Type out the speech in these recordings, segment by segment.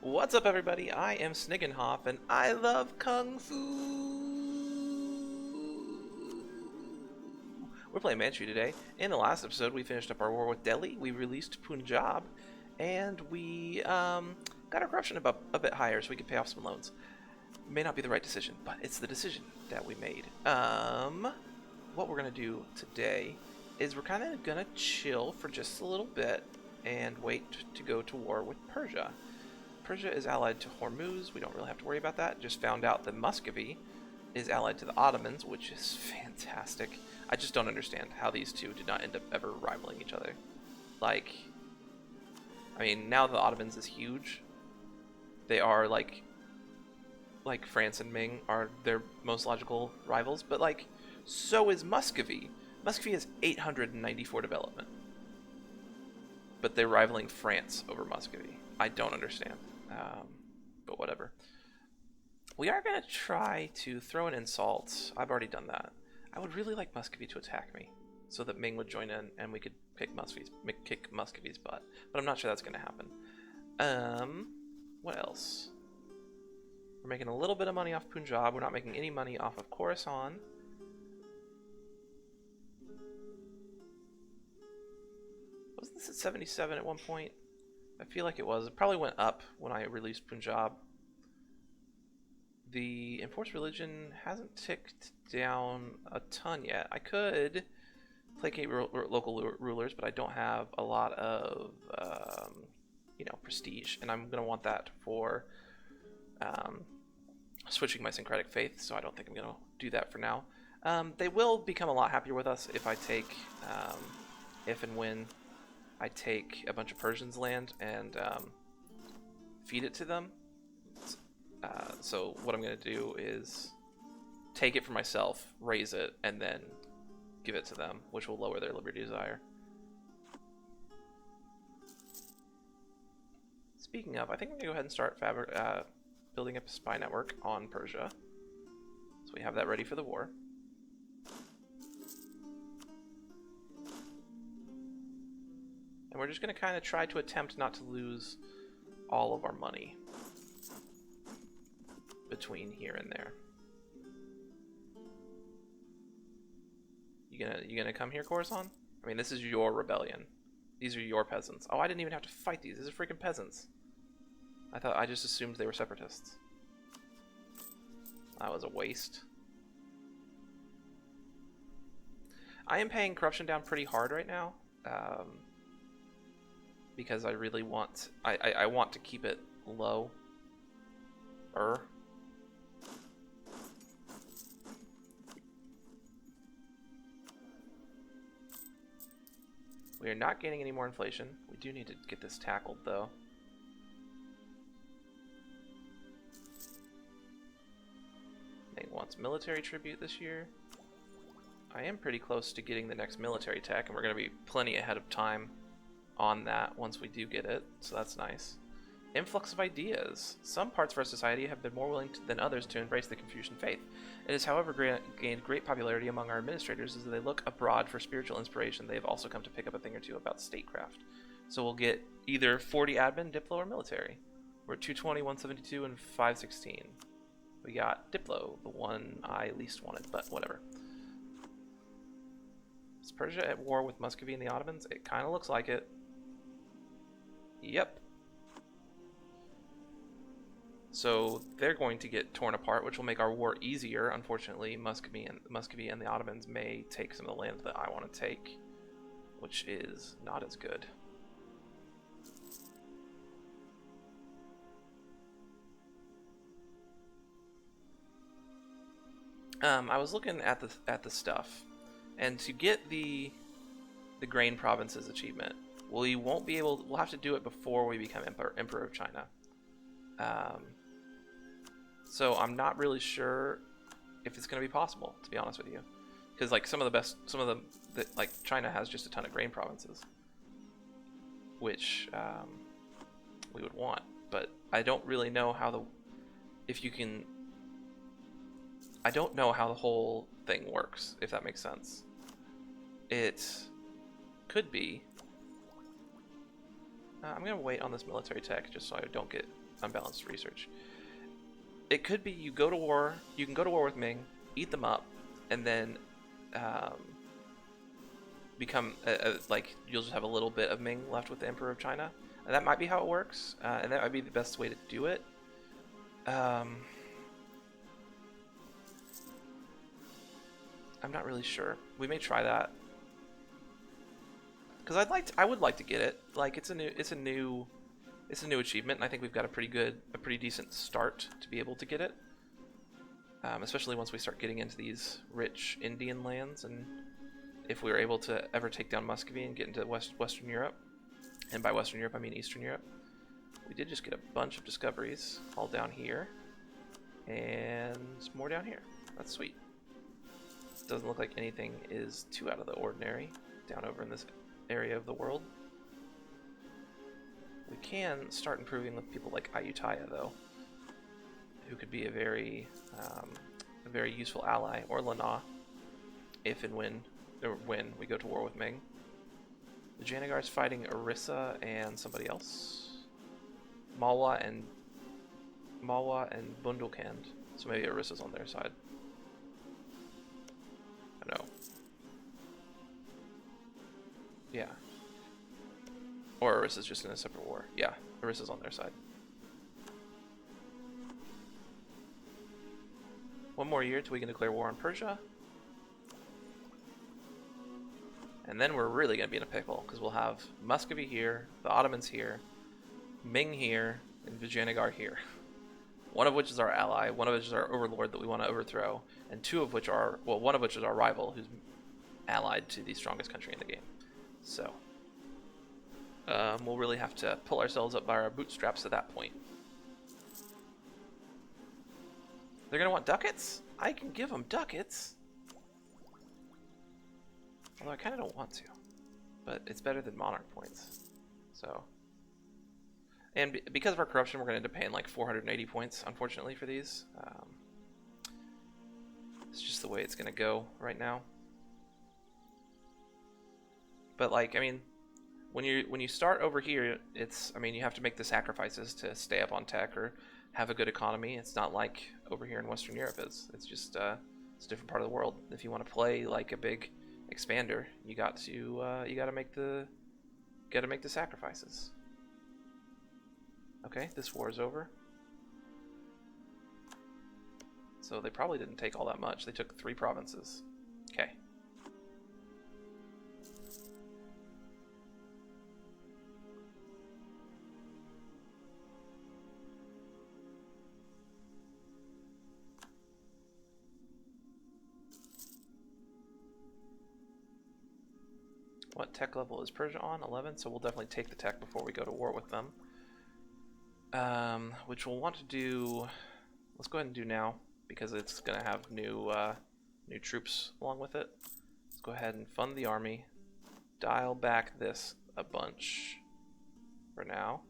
What's up, everybody? I am Sniggenhoff, and I love Kung Fu! We're playing Manchu today. In the last episode, we finished up our war with Delhi, we released Punjab, and we got our corruption a bit higher so we could pay off some loans. May not be the right decision, but it's the decision that we made. What we're going to do today is we're kind of going to chill for just a little bit and wait to go to war with Persia. Persia is allied to Hormuz. We don't really have to worry about that. Just found out that Muscovy is allied to the Ottomans, which is fantastic. I just don't understand how these two did not end up ever rivaling each other. Like, I mean, now the Ottomans is huge. They are like France and Ming are their most logical rivals, but like, so is Muscovy. Muscovy has 894 development, but they're rivaling France over Muscovy. I don't understand. But whatever. We are going to try to throw an insult. I've already done that. I would really like Muscovy to attack me so that Ming would join in and we could kick Muscovy's butt. But I'm not sure that's going to happen. What else? We're making a little bit of money off Punjab. We're not making any money off of Khorasan. Wasn't this at 77 at one point? I feel like it was. It probably went up when I released Punjab. The enforced religion hasn't ticked down a ton yet. I could placate local rulers, but I don't have a lot of, prestige, and I'm going to want that for switching my syncretic faith, so I don't think I'm going to do that for now. They will become a lot happier with us if I take, if and when I take a bunch of Persians' land and feed it to them. So what I'm going to do is take it for myself, raise it, and then give it to them, which will lower their liberty desire. Speaking of, I think I'm going to go ahead and start building up a spy network on Persia. So we have that ready for the war. And we're just going to kind of try to attempt not to lose all of our money between here and there. You gonna come here, Khorasan? I mean, this is your rebellion. These are your peasants. Oh, I didn't even have to fight these. These are freaking peasants. I just assumed they were separatists. That was a waste. I am paying corruption down pretty hard right now. Because I really want, I want to keep it low. We are not gaining any more inflation. We do need to get this tackled, though. Ming wants military tribute this year. I am pretty close to getting the next military tech, and we're going to be plenty ahead of time on that once we do get it, so that's nice. Influx of ideas. Some parts of our society have been more willing than others to embrace the Confucian faith. It has, however, gained great popularity among our administrators as they look abroad for spiritual inspiration. They have also come to pick up a thing or two about statecraft. So we'll get either 40 admin, diplo, or military. We're at 220, 172, and 516. We got diplo, the one I least wanted, but whatever. Is Persia at war with Muscovy and the Ottomans? It kind of looks like it. Yep. So they're going to get torn apart, which will make our war easier. Unfortunately, Muscovy and the Ottomans may take some of the land that I want to take, which is not as good. I was looking at the stuff, and to get the grain provinces achievement, we won't be able. We'll have to do it before we become Emperor of China. So I'm not really sure if it's going to be possible, to be honest with you, because like like China has just a ton of grain provinces, which we would want, but I don't really know how I don't know how the whole thing works, if that makes sense. It could be I'm going to wait on this military tech just so I don't get unbalanced research. It could be you go to war. You can go to war with Ming, eat them up, and then become like you'll just have a little bit of Ming left with the Emperor of China, and that might be how it works, and that might be the best way to do it. I'm not really sure. We may try that because I would like to get it. Like it's a new achievement, and I think we've got a pretty decent start to be able to get it. Especially once we start getting into these rich Indian lands, and if we were able to ever take down Muscovy and get into Western Europe, and by Western Europe I mean Eastern Europe. We did just get a bunch of discoveries all down here, and more down here. That's sweet. Doesn't look like anything is too out of the ordinary down over in this area of the world. We can start improving with people like Ayutthaya, though, who could be a very useful ally, or Lanna, if and when we go to war with Ming. The Janagar's fighting Orissa and somebody else. Malwa and Bundelkhand. So maybe Orissa's on their side. I know. Yeah. Or Orissa's just in a separate war. Yeah, Orissa's on their side. One more year till we can declare war on Persia. And then we're really going to be in a pickle, because we'll have Muscovy here, the Ottomans here, Ming here, and Vijayanagar here. One of which is our ally, one of which is our overlord that we want to overthrow, and one of which is our rival, who's allied to the strongest country in the game. So, we'll really have to pull ourselves up by our bootstraps at that point. They're going to want ducats? I can give them ducats. Although I kind of don't want to. But it's better than monarch points. So. And because of our corruption, we're going to end up paying like 480 points, unfortunately, for these. It's just the way it's going to go right now. But like, I mean, when you start over here, you have to make the sacrifices to stay up on tech or have a good economy. It's not like over here in Western Europe is. It's just it's a different part of the world. If you want to play like a big expander, you got to make the sacrifices. Okay, this war is over. So they probably didn't take all that much. They took 3 provinces. Okay. What tech level is Persia on? 11, so we'll definitely take the tech before we go to war with them. Which we'll want to do, let's go ahead and do now, because it's going to have new troops along with it. Let's go ahead and fund the army, dial back this a bunch for now,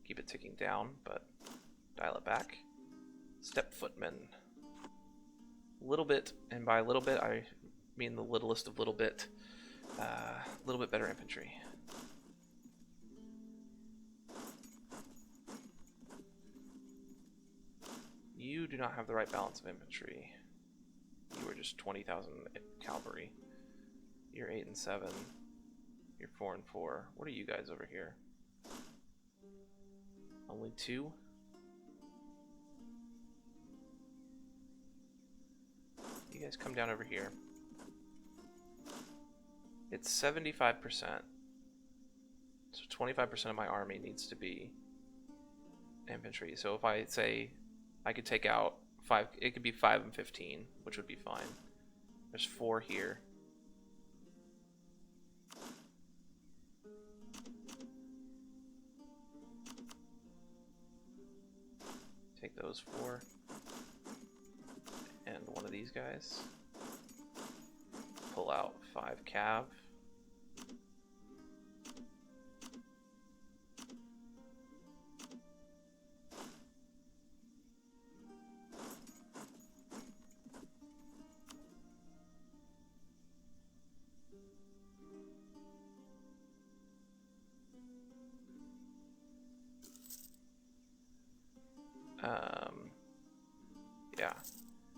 keep it ticking down, but dial it back. Step footmen. Little bit, and by little bit I mean the littlest of little bit better infantry. You do not have the right balance of infantry. You are just 20,000 cavalry. You're 8 and 7. You're 4 and 4. What are you guys over here? Only 2? You guys come down over here. It's 75%. So 25% of my army needs to be infantry. So if I say I could take out 5, it could be 5 and 15, which would be fine. There's 4 here. Take those 4. And one of these guys. Pull out 5 cav. Yeah.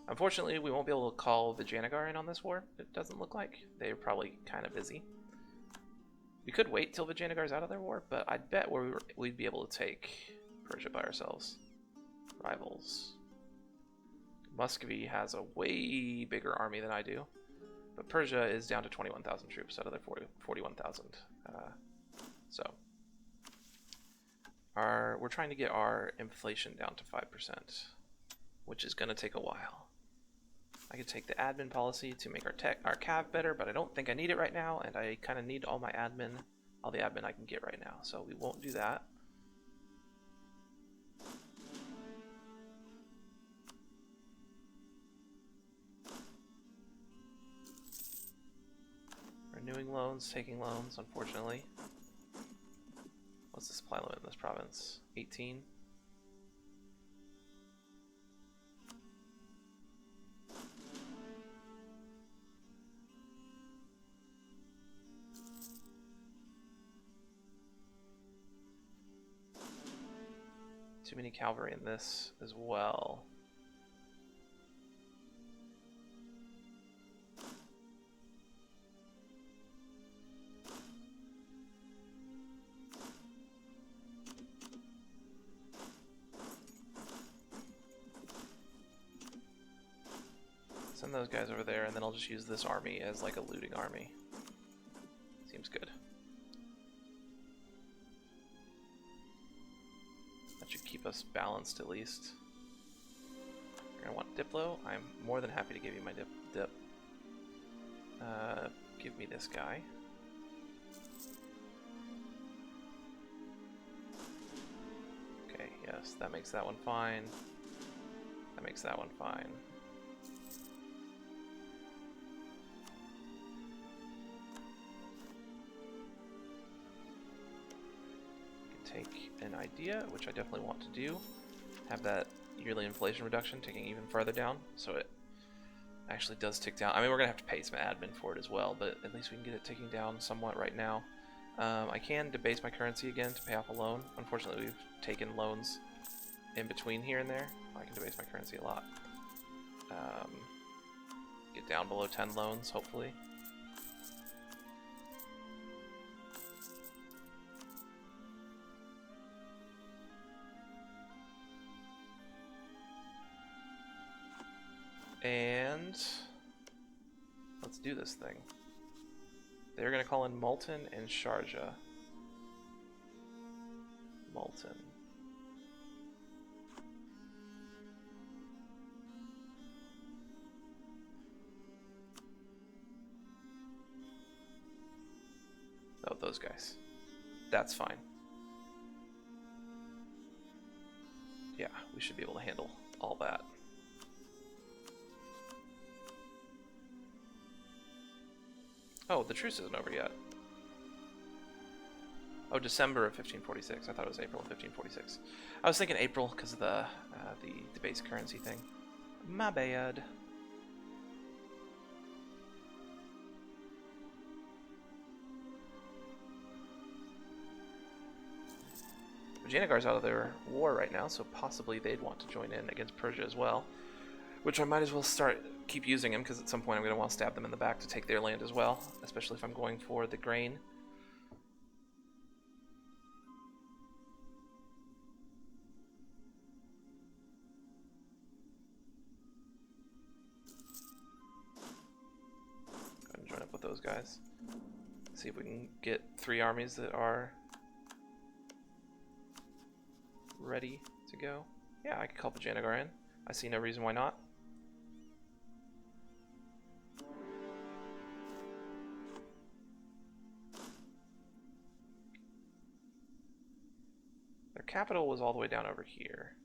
Unfortunately, we won't be able to call the Janagar in on this war, it doesn't look like. They're probably kind of busy. We could wait till the Janagar's out of their war, but I bet we'd be able to take Persia by ourselves. Rivals. Muscovy has a way bigger army than I do, but Persia is down to 21,000 troops out of their 41,000. So we're trying to get our inflation down to 5%, which is going to take a while. I could take the admin policy to make our cav better, but I don't think I need it right now, and I kind of need all the admin I can get right now, so we won't do that. Renewing loans, taking loans, unfortunately. What's the supply limit in this province? 18? Too many cavalry in this as well. Send those guys over there, and then I'll just use this army as like a looting army. Seems good. That should keep us balanced at least. You're gonna want Diplo. I'm more than happy to give you my dip. Give me this guy. Okay, yes, that makes that one fine. That makes that one fine. Take an idea, which I definitely want to do. Have that yearly inflation reduction taking even farther down, so it actually does tick down. I mean, we're gonna have to pay some admin for it as well, but at least we can get it ticking down somewhat right now. I can debase my currency again to pay off a loan. Unfortunately, we've taken loans in between here and there. I can debase my currency a lot. Get down below 10 loans, hopefully. And let's do this thing. They're gonna call in Multan and Sharjah. Multan. Oh, those guys. That's fine. Yeah, we should be able to handle all that. Oh, the truce isn't over yet. Oh, December of 1546. I thought it was April of 1546. I was thinking April because of the base currency thing. My bad. Janagar's out of their war right now, so possibly they'd want to join in against Persia as well. Which I might as well keep using him, because at some point I'm going to want to stab them in the back to take their land as well, especially if I'm going for the grain. Go ahead and join up with those guys. See if we can get 3 armies that are ready to go. Yeah, I could call Janagar in. I see no reason why not. Their capital was all the way down over here.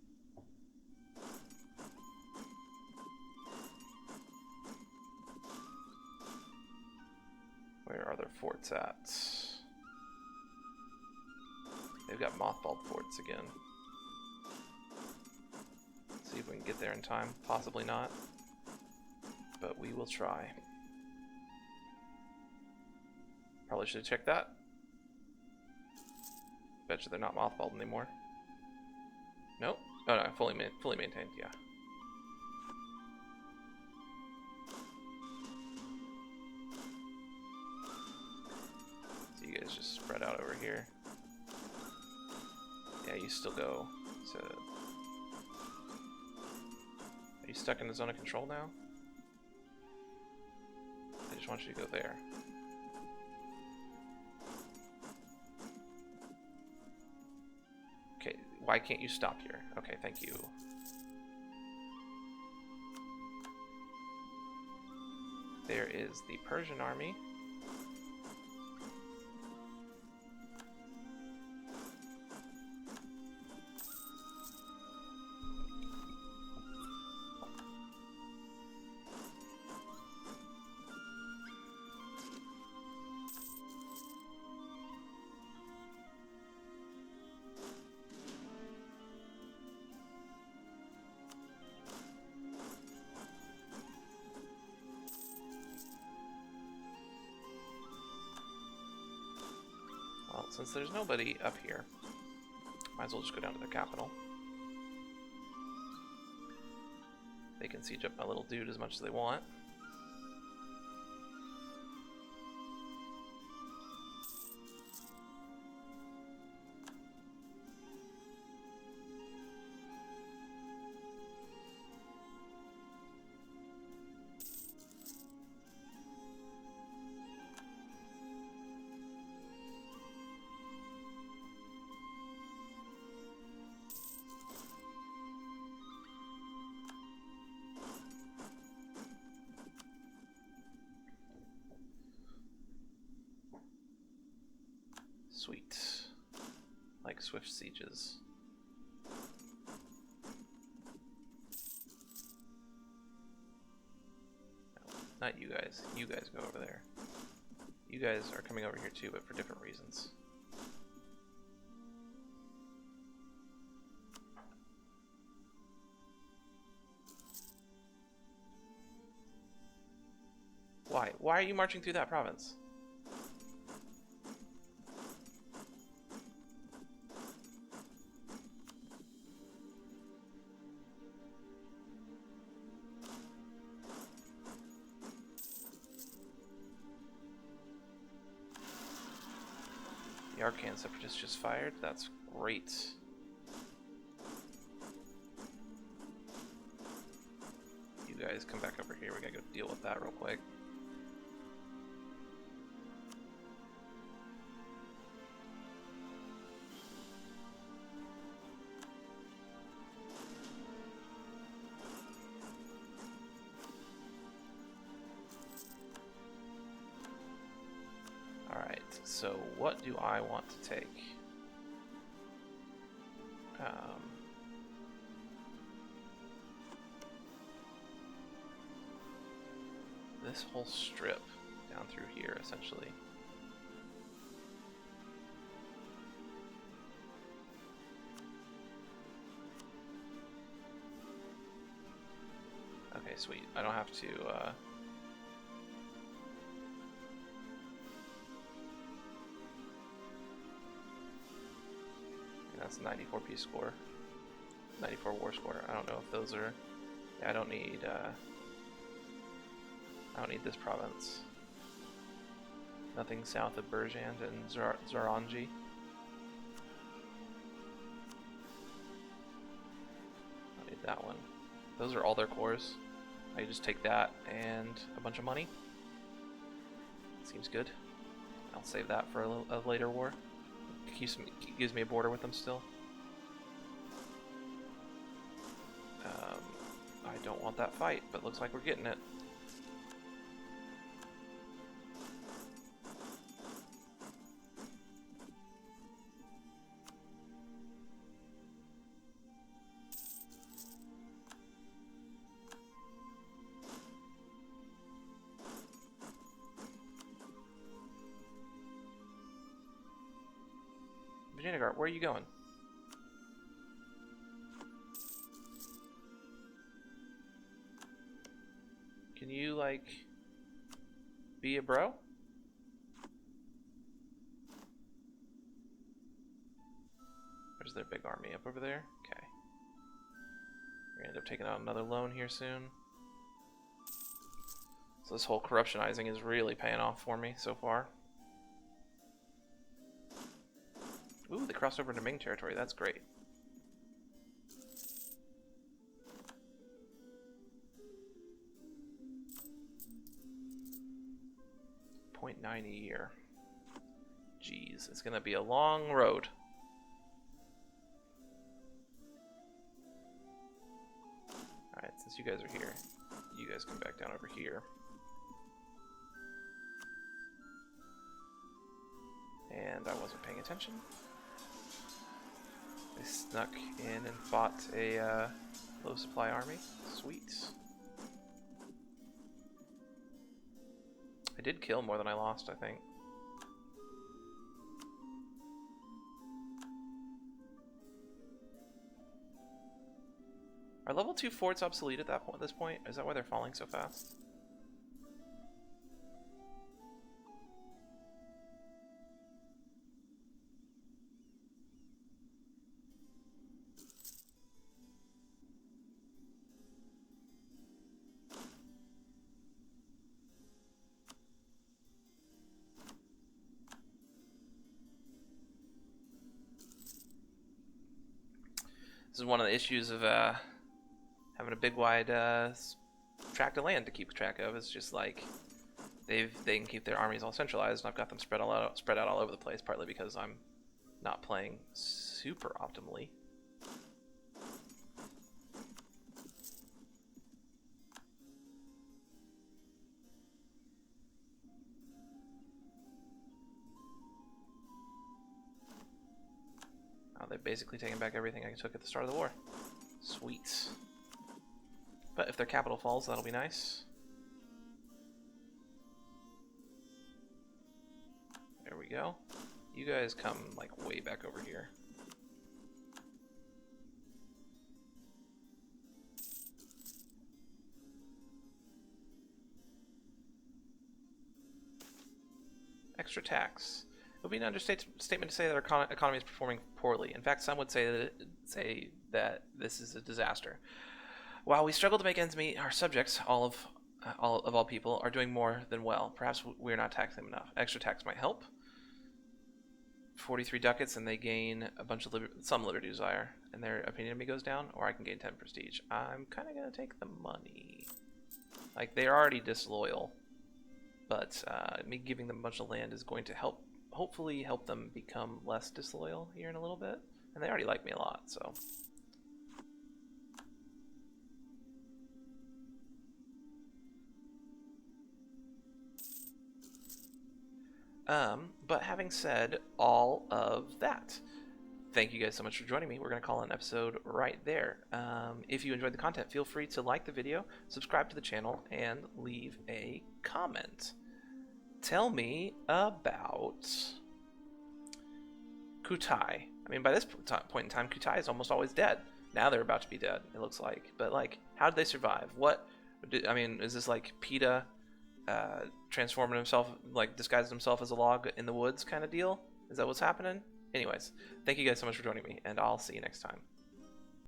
Where are their forts at? They've got mothballed forts again. Let's see if we can get there in time. Possibly not, but we will try. Probably should have checked that. Bet you they're not mothballed anymore. Nope. Oh no, fully maintained. Yeah. So you guys just spread out over here. Yeah, you still go to. Are you stuck in the zone of control now? I just want you to go there. Okay, why can't you stop here? Okay, thank you. There is the Persian army. Well, since there's nobody up here, might as well just go down to the capital. They can siege up my little dude as much as they want. Sweet. Like swift sieges. No, not you guys. You guys go over there. You guys are coming over here too, but for different reasons. Why? Why are you marching through that province? The Arcane Separatist just fired. That's great. You guys come back over here. We gotta go deal with that real quick. So what do I want to take? This whole strip down through here, essentially. Okay, sweet. I don't have to, that's 94 peace score, 94 war score. I don't know if those are. Yeah, I don't need this province. Nothing south of Berjand and Zaranji. I need that one. Those are all their cores. I just take that and a bunch of money. Seems good. I'll save that for a later war. Gives me a border with them still. I don't want that fight, but looks like we're getting it. Vijayanagar, where are you going? Can you, like, be a bro? Where's their big army? Up over there? Okay. end up taking out another loan here soon. So this whole corruptionizing is really paying off for me so far. Ooh, they crossed over into Ming territory. That's great. .9 a year. Jeez, it's gonna be a long road. Alright, since you guys are here, you guys come back down over here. And I wasn't paying attention. They snuck in and fought a low supply army. Sweet. I did kill more than I lost, I think. Are level 2 forts obsolete at this point? Is that why they're falling so fast? This is one of the issues of having a big wide tract of land to keep track of. It's just like they can keep their armies all centralized, and I've got them spread out all over the place. Partly because I'm not playing super optimally. Oh, they've basically taken back everything I took at the start of the war. Sweet. But if their capital falls, that'll be nice. There we go. You guys come like way back over here. Extra tax. It would be an understatement to say that our economy is performing poorly. In fact, some would say that this is a disaster. While we struggle to make ends meet, our subjects, all people, are doing more than well. Perhaps we're not taxing them enough. Extra tax might help. 43 ducats, and they gain a bunch of some liberty desire, and their opinion of me goes down. Or I can gain 10 prestige. I'm kind of gonna take the money. Like, they're already disloyal, but me giving them a bunch of land is going to hopefully help them become less disloyal here in a little bit. And they already like me a lot, so. But having said all of that, thank you guys so much for joining me. We're going to call an episode right there. If you enjoyed the content, feel free to like the video, subscribe to the channel, and leave a comment. Tell me about Kutai. I mean, by this point in time, Kutai is almost always dead. Now they're about to be dead, it looks like. But, like, how did they survive? I mean, is this like PETA transforming himself, like disguising himself as a log in the woods kind of deal? Is that what's happening? Anyways, thank you guys so much for joining me, and I'll see you next time.